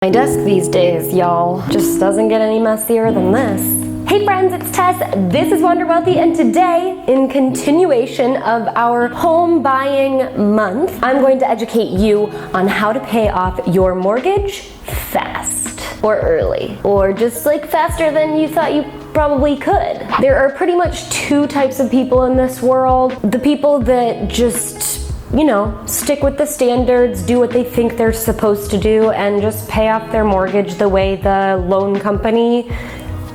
My desk these days, y'all, just doesn't get any messier than this. Hey friends, it's Tess, this is Wander Wealthy, and today, in continuation of our home buying month, I'm going to educate you on how to pay off your mortgage fast, or early, or just like faster than you thought you probably could. There are pretty much two types of people in this world. The people that just stick with the standards, do what they think they're supposed to do, and just pay off their mortgage the way the loan company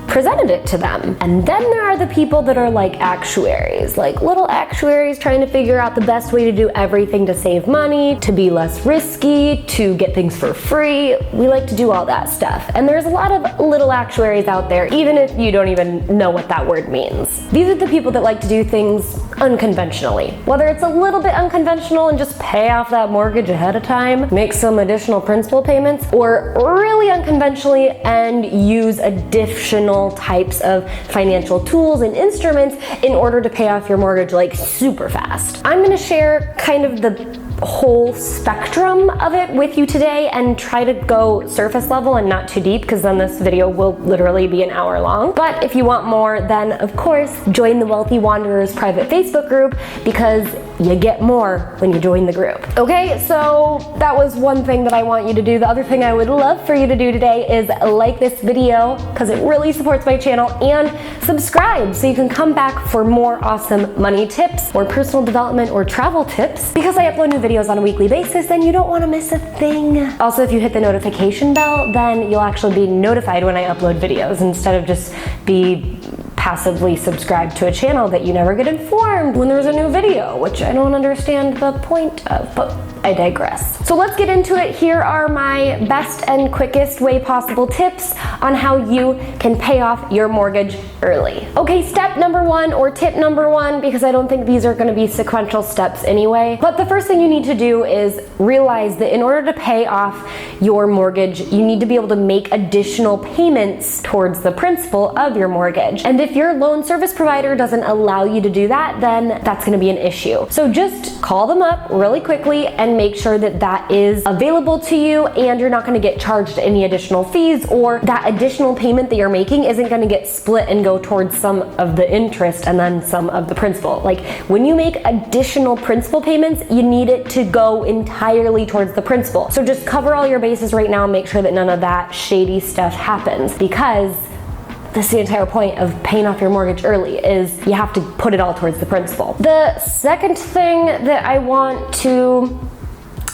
presented it to them. And then there are the people that are like actuaries, like little actuaries trying to figure out the best way to do everything to save money, to be less risky, to get things for free. We like to do all that stuff. And there's a lot of little actuaries out there, even if you don't even know what that word means. These are the people that like to do things unconventionally. Whether it's a little bit unconventional and just pay off that mortgage ahead of time, make some additional principal payments, or really unconventionally and use additional types of financial tools and instruments in order to pay off your mortgage like super fast. I'm gonna share kind of the whole spectrum of it with you today and try to go surface level and not too deep, because then this video will literally be an hour long. But if you want more, then of course join the Wealthy Wanderers private Facebook group, because you get more when you join the group. Okay, so that was one thing that I want you to do. The other thing I would love for you to do today is like this video, because it really supports my channel, and subscribe so you can come back for more awesome money tips or personal development or travel tips, because I upload new videos on a weekly basis and you don't want to miss a thing. Also, if you hit the notification bell, then you'll actually be notified when I upload videos instead of just be passively subscribed to a channel that you never get informed when there's a new video, which I don't understand the point of, but I digress. So let's get into it. Here are my best and quickest way possible tips on how you can pay off your mortgage early. Okay, step number one, or tip number one, because I don't think these are going to be sequential steps anyway, but the first thing you need to do is realize that in order to pay off your mortgage, you need to be able to make additional payments towards the principal of your mortgage. And if your loan service provider doesn't allow you to do that, then that's going to be an issue. So just call them up really quickly and make sure that that is available to you, and you're not going to get charged any additional fees, or that additional payment that you're making isn't going to get split and go towards some of the interest and then some of the principal. Like when you make additional principal payments, you need it to go entirely towards the principal. So just cover all your bases right now and make sure that none of that shady stuff happens, because that's the entire point of paying off your mortgage early, is you have to put it all towards the principal. The second thing that I want to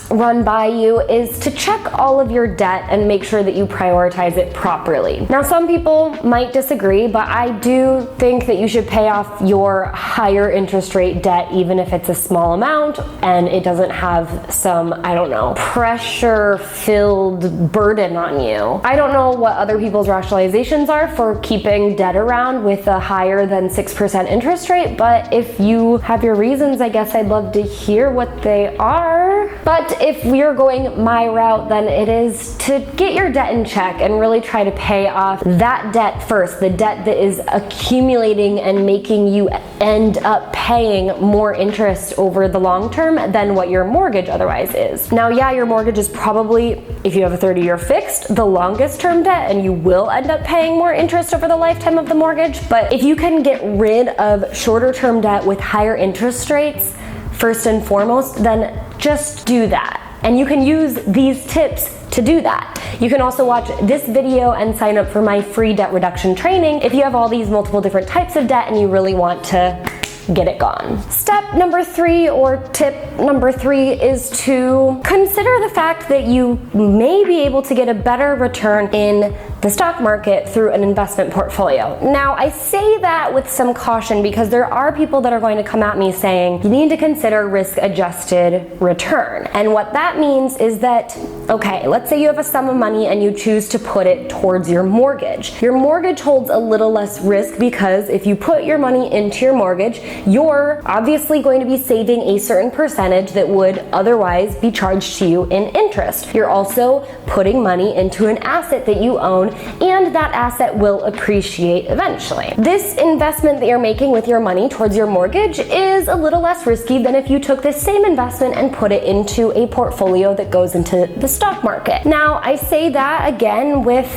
run by you is to check all of your debt and make sure that you prioritize it properly. Now, some people might disagree, but I do think that you should pay off your higher interest rate debt, even if it's a small amount and it doesn't have some, I don't know, pressure-filled burden on you. I don't know what other people's rationalizations are for keeping debt around with a higher than 6% interest rate, but if you have your reasons, I guess I'd love to hear what they are. But if we're going my route, then it is to get your debt in check and really try to pay off that debt first, the debt that is accumulating and making you end up paying more interest over the long term than what your mortgage otherwise is. Now, yeah, your mortgage is probably, if you have a 30-year fixed, the longest term debt, and you will end up paying more interest over the lifetime of the mortgage. But if you can get rid of shorter term debt with higher interest rates, first and foremost, then just do that. And you can use these tips to do that. You can also watch this video and sign up for my free debt reduction training if you have all these multiple different types of debt and you really want to get it gone. Step number three, or tip number three, is to consider the fact that you may be able to get a better return in the stock market through an investment portfolio. Now, I say that with some caution, because there are people that are going to come at me saying you need to consider risk-adjusted return. And what that means is that, okay, let's say you have a sum of money and you choose to put it towards your mortgage. Your mortgage holds a little less risk, because if you put your money into your mortgage, you're obviously going to be saving a certain percentage that would otherwise be charged to you in interest. You're also putting money into an asset that you own, and that asset will appreciate eventually. This investment that you're making with your money towards your mortgage is a little less risky than if you took this same investment and put it into a portfolio that goes into the stock stock market. Now, I say that again with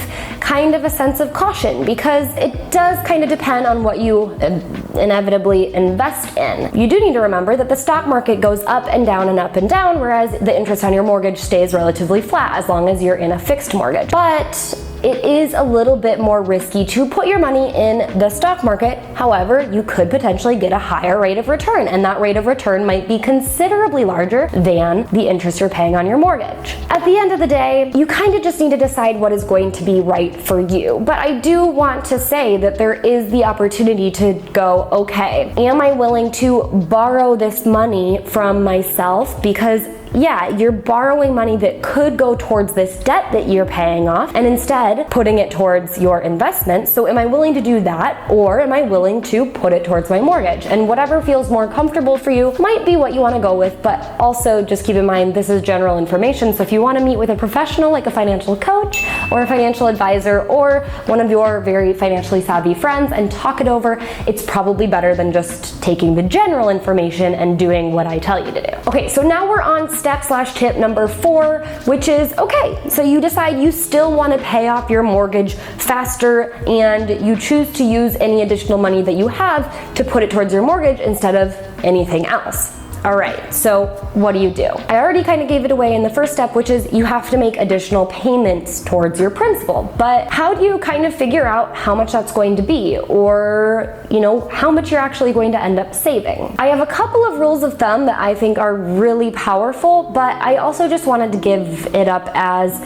kind of a sense of caution because it does kind of depend on what you inevitably invest in. You do need to remember that the stock market goes up and down and up and down, whereas the interest on your mortgage stays relatively flat as long as you're in a fixed mortgage. But it is a little bit more risky to put your money in the stock market. However, you could potentially get a higher rate of return, and that rate of return might be considerably larger than the interest you're paying on your mortgage. At the end of the day, you kind of just need to decide what is going to be right for you. But I do want to say that there is the opportunity to go, okay, am I willing to borrow this money from myself? Because yeah, you're borrowing money that could go towards this debt that you're paying off and instead putting it towards your investments. So am I willing to do that, or am I willing to put it towards my mortgage? And whatever feels more comfortable for you might be what you want to go with, but also just keep in mind this is general information. So if you want to meet with a professional like a financial coach or a financial advisor or one of your very financially savvy friends and talk it over, it's probably better than just taking the general information and doing what I tell you to do. Okay, so now we're on step/tip number 4, which is, okay, so you decide you still want to pay off your mortgage faster and you choose to use any additional money that you have to put it towards your mortgage instead of anything else. All right, so what do? I already kind of gave it away in the first step, which is you have to make additional payments towards your principal. But how do you kind of figure out how much that's going to be, or, you know, how much you're actually going to end up saving? I have a couple of rules of thumb that I think are really powerful, but I also just wanted to give it up as,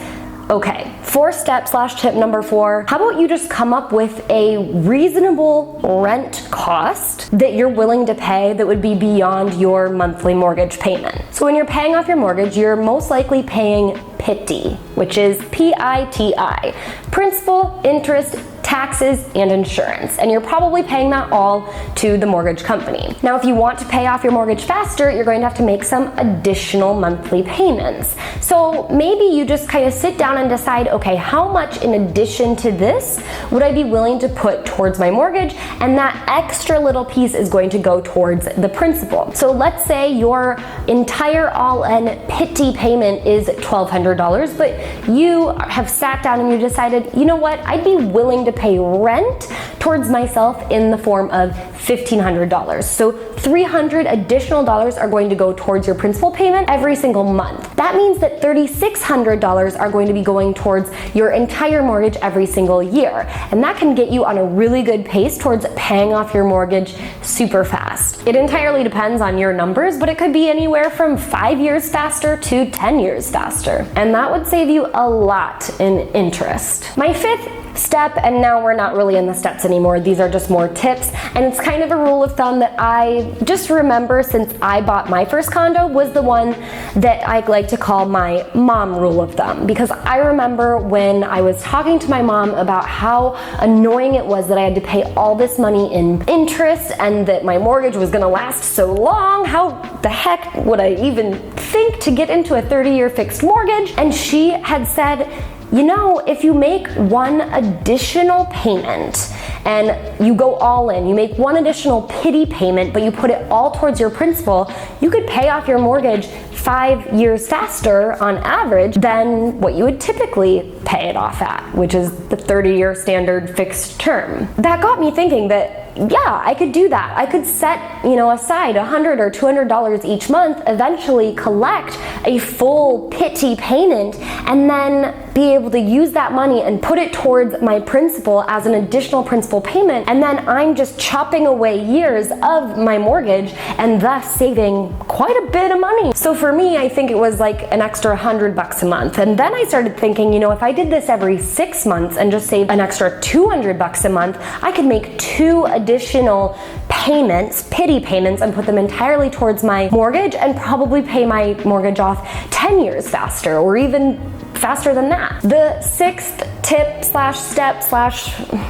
okay, for step/tip number 4, how about you just come up with a reasonable rent cost that you're willing to pay that would be beyond your monthly mortgage payment. So when you're paying off your mortgage, you're most likely paying PITI, which is PITI, principal, interest, taxes, and insurance. And you're probably paying that all to the mortgage company. Now, if you want to pay off your mortgage faster, you're going to have to make some additional monthly payments. So maybe you just kind of sit down and decide, okay, how much in addition to this would I be willing to put towards my mortgage? And that extra little piece is going to go towards the principal. So let's say your entire all-in PITI payment is $1,200, but you have sat down and you decided, you know what, I'd be willing to pay rent towards myself in the form of $1,500. So $300 additional dollars are going to go towards your principal payment every single month. That means that $3,600 are going to be going towards your entire mortgage every single year. And that can get you on a really good pace towards paying off your mortgage super fast. It entirely depends on your numbers, but it could be anywhere from 5 years faster to 10 years faster. And that would save you a lot in interest. My 5th step, and now we're not really in the steps anymore, these are just more tips, and it's kind of a rule of thumb that I just remember since I bought my first condo, was the one that I like to call my mom rule of thumb, because I remember when I was talking to my mom about how annoying it was that I had to pay all this money in interest and that my mortgage was going to last so long. How the heck would I even think to get into a 30-year fixed mortgage? And she had said, you know, if you make one additional payment and you go all in, you make one additional PITI payment, but you put it all towards your principal, you could pay off your mortgage 5 years faster on average than what you would typically pay it off at, which is the 30-year standard fixed term. That got me thinking that, yeah, I could do that. I could set, aside $100 or $200 each month, eventually collect a full PITI payment, and then be able to use that money and put it towards my principal as an additional principal payment, and then I'm just chopping away years of my mortgage and thus saving quite a bit of money. So for me, I think it was like an extra $100 a month. And then I started thinking, if I did this every 6 months and just saved an extra $200 a month, I could make 2 additional payments, PITI payments, and put them entirely towards my mortgage and probably pay my mortgage off 10 years faster, or even faster than that. The 6th tip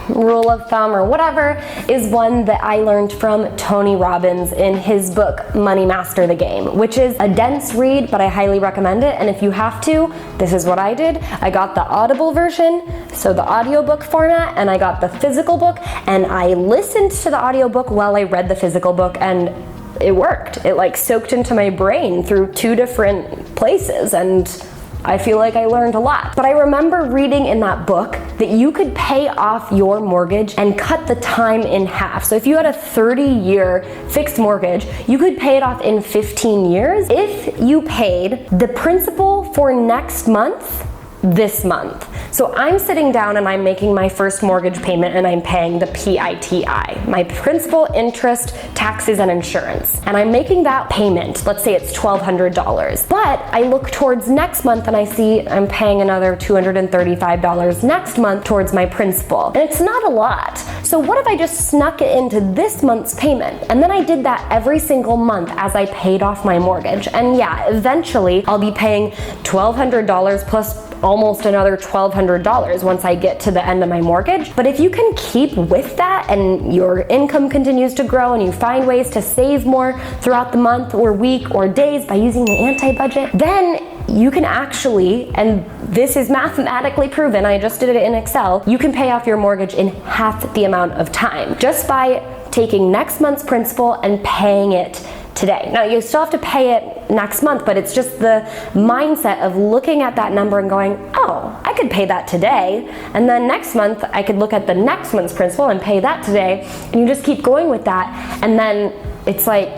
/ rule of thumb or whatever is one that I learned from Tony Robbins in his book Money Master the Game, which is a dense read, but I highly recommend it. And if you have to, this is what I did. I got the Audible version, so the audiobook format, and I got the physical book, and I listened to the audiobook while I read the physical book, and it worked. It soaked into my brain through 2 different places, and I feel like I learned a lot. But I remember reading in that book that you could pay off your mortgage and cut the time in half. So if you had a 30-year fixed mortgage, you could pay it off in 15 years if you paid the principal for next month this month. So I'm sitting down and I'm making my first mortgage payment and I'm paying the PITI, my principal, interest, taxes, and insurance. And I'm making that payment. Let's say it's $1,200. But I look towards next month and I see I'm paying another $235 next month towards my principal. And it's not a lot. So what if I just snuck it into this month's payment? And then I did that every single month as I paid off my mortgage. And yeah, eventually I'll be paying $1,200 plus almost another $1,200 once I get to the end of my mortgage. But if you can keep with that and your income continues to grow and you find ways to save more throughout the month or week or days by using the anti-budget, then you can actually, and this is mathematically proven, I just did it in Excel, you can pay off your mortgage in half the amount of time just by taking next month's principal and paying it today. Now you still have to pay it next month, but it's just the mindset of looking at that number and going, oh, I could pay that today, and then next month I could look at the next month's principal and pay that today, and you just keep going with that, and then it's like,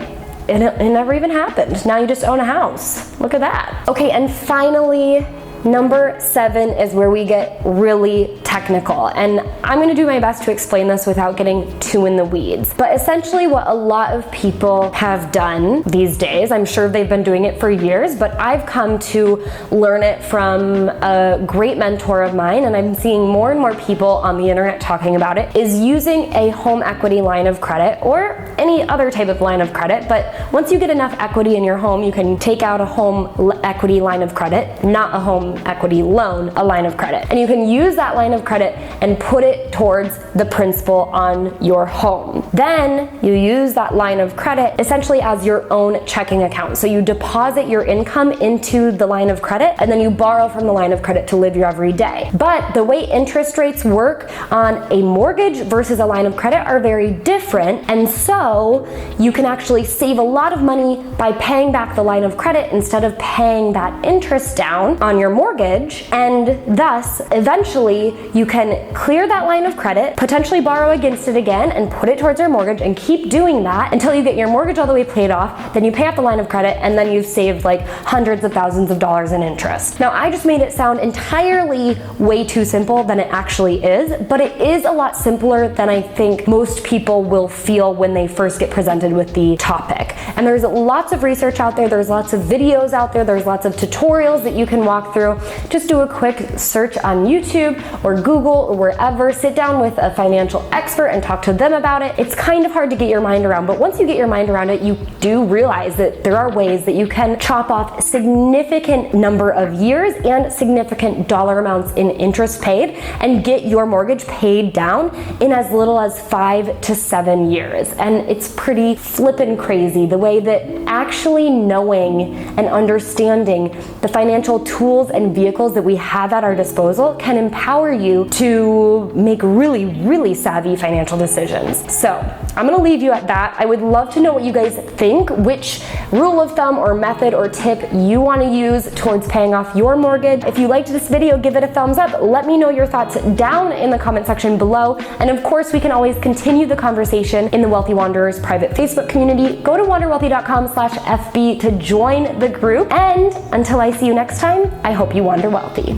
it never even happened. Now you just own a house. Look at that. Okay, and finally, number 7 is where we get really technical, and I'm going to do my best to explain this without getting too in the weeds. But essentially what a lot of people have done these days, I'm sure they've been doing it for years, but I've come to learn it from a great mentor of mine, and I'm seeing more and more people on the internet talking about it, is using a home equity line of credit or any other type of line of credit. But once you get enough equity in your home, you can take out a home equity line of credit, not a home equity loan, a line of credit. And you can use that line of credit and put it towards the principal on your home. Then you use that line of credit essentially as your own checking account. So you deposit your income into the line of credit and then you borrow from the line of credit to live your everyday. But the way interest rates work on a mortgage versus a line of credit are very different, and so you can actually save a lot of money by paying back the line of credit instead of paying that interest down on your mortgage, and thus eventually you can clear that line of credit, potentially borrow against it again and put it towards your mortgage and keep doing that until you get your mortgage all the way paid off. Then you pay off the line of credit and then you've saved like hundreds of thousands of dollars in interest. Now I just made it sound entirely way too simple than it actually is, but it is a lot simpler than I think most people will feel when they first get presented with the topic. And there's lots of research out there, there's lots of videos out there, there's lots of tutorials that you can walk through. Just do a quick search on YouTube or Google or wherever, sit down with a financial expert and talk to them about it. It's kind of hard to get your mind around, but once you get your mind around it, you do realize that there are ways that you can chop off a significant number of years and significant dollar amounts in interest paid and get your mortgage paid down in as little as 5 to 7 years. And it's pretty flippin' crazy the way that actually knowing and understanding the financial tools and vehicles that we have at our disposal can empower you to make really, really savvy financial decisions. So I'm gonna leave you at that. I would love to know what you guys think, which rule of thumb or method or tip you wanna use towards paying off your mortgage. If you liked this video, give it a thumbs up. Let me know your thoughts down in the comment section below. And of course, we can always continue the conversation in the Wealthy Wanderers private Facebook community. Go to wanderwealthy.com/FB to join the group. And until I see you next time, I hope you wander wealthy.